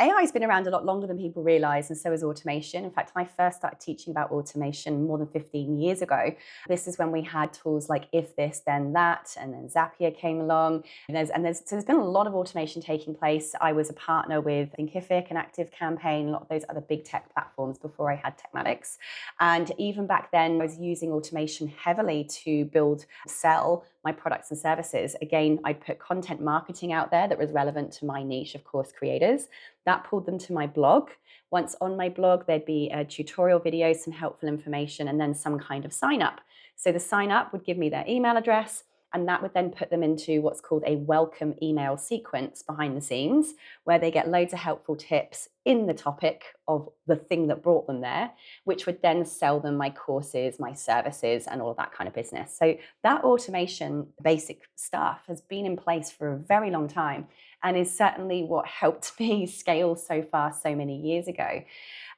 AI has been around a lot longer than people realize, and so has automation. In fact, I first started teaching about automation more than 15 years ago. This is when we had tools like If This, Then That, and then Zapier came along. So there's been a lot of automation taking place. I was a partner with Thinkific and ActiveCampaign, a lot of those other big tech platforms before I had Techmatics. And even back then, I was using automation heavily to sell my products and services. Again, I'd put content marketing out there that was relevant to my niche, of course, creators. That pulled them to my blog. Once on my blog, there'd be a tutorial video, some helpful information, and then some kind of sign up. So the sign up would give me their email address, and that would then put them into what's called a welcome email sequence behind the scenes, where they get loads of helpful tips in the topic of the thing that brought them there, which would then sell them my courses, my services, and all of that kind of business. So that automation, basic stuff, has been in place for a very long time and is certainly what helped me scale so fast so many years ago.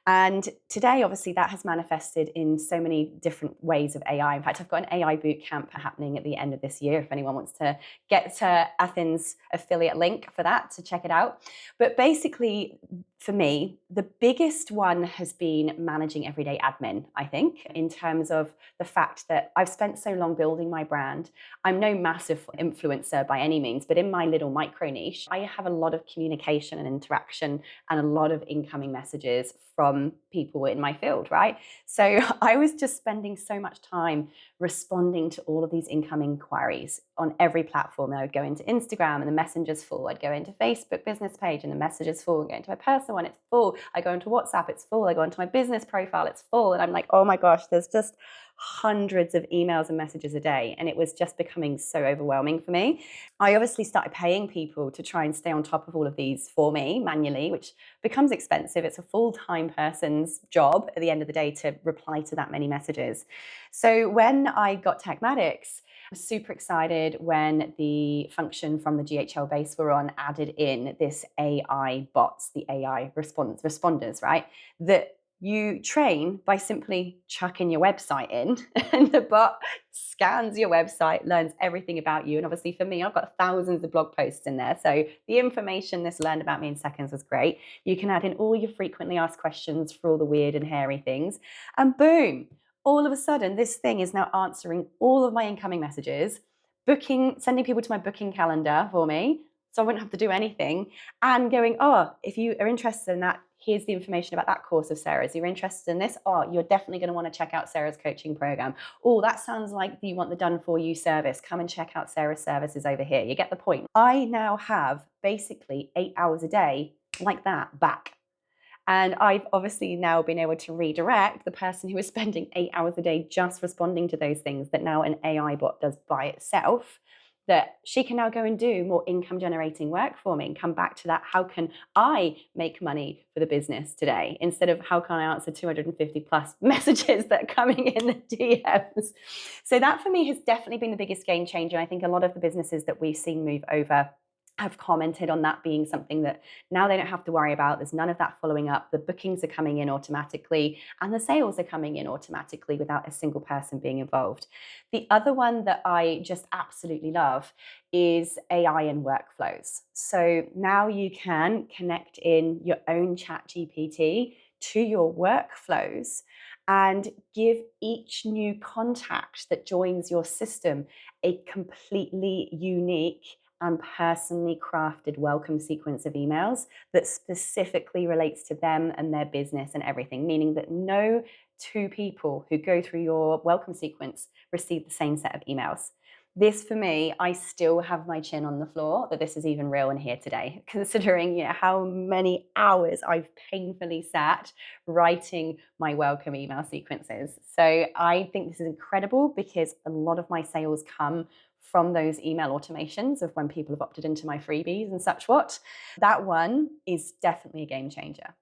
And today, obviously, that has manifested in so many different ways of AI. In fact, I've got an AI bootcamp happening at the end of this year if anyone wants to get to Athens affiliate link for that to check it out. But basically, for me, the biggest one has been managing everyday admin, I think, in terms of the fact that I've spent so long building my brand. I'm no massive influencer by any means, but in my little micro niche, I have a lot of communication and interaction and a lot of incoming messages from people in my field, right? So I was just spending so much time responding to all of these incoming inquiries on every platform. I would go into Instagram and the messenger's full. I'd go into Facebook business page and the message is full. I go into my personal one, it's full. I go into WhatsApp, it's full. I go into my business profile, it's full. And I'm like, oh my gosh, there's just hundreds of emails and messages a day. And it was just becoming so overwhelming for me. I obviously started paying people to try and stay on top of all of these for me manually, which becomes expensive. It's a full-time person's job at the end of the day to reply to that many messages. So when I got Techmatics, I was super excited when the function from the GHL base we're on added in this AI bots, the AI responders, right? That you train by simply chucking your website in and the bot scans your website, learns everything about you. And obviously for me, I've got thousands of blog posts in there. So the information this learned about me in seconds was great. You can add in all your frequently asked questions for all the weird and hairy things. And boom, all of a sudden, this thing is now answering all of my incoming messages, sending people to my booking calendar for me, so I wouldn't have to do anything, and going, oh, if you are interested in that, here's the information about that course of Sarah's. You're interested in this? Oh, you're definitely going to want to check out Sarah's coaching program. Oh, that sounds like you want the done for you service. Come and check out Sarah's services over here. You get the point. I now have basically 8 hours a day like that back. And I've obviously now been able to redirect the person who is spending 8 hours a day just responding to those things that now an AI bot does by itself, that she can now go and do more income generating work for me and come back to that. How can I make money for the business today? Instead of how can I answer 250 plus messages that are coming in the DMs? So that for me has definitely been the biggest game changer. I think a lot of the businesses that we've seen move over have commented on that being something that now they don't have to worry about. There's none of that following up. The bookings are coming in automatically and the sales are coming in automatically without a single person being involved. The other one that I just absolutely love is AI and workflows. So now you can connect in your own ChatGPT to your workflows and give each new contact that joins your system a completely unique and personally crafted welcome sequence of emails that specifically relates to them and their business and everything, meaning that no two people who go through your welcome sequence receive the same set of emails. This, for me, I still have my chin on the floor that this is even real and here today, considering how many hours I've painfully sat writing my welcome email sequences. So I think this is incredible because a lot of my sales come from those email automations of when people have opted into my freebies and such what. That one is definitely a game changer.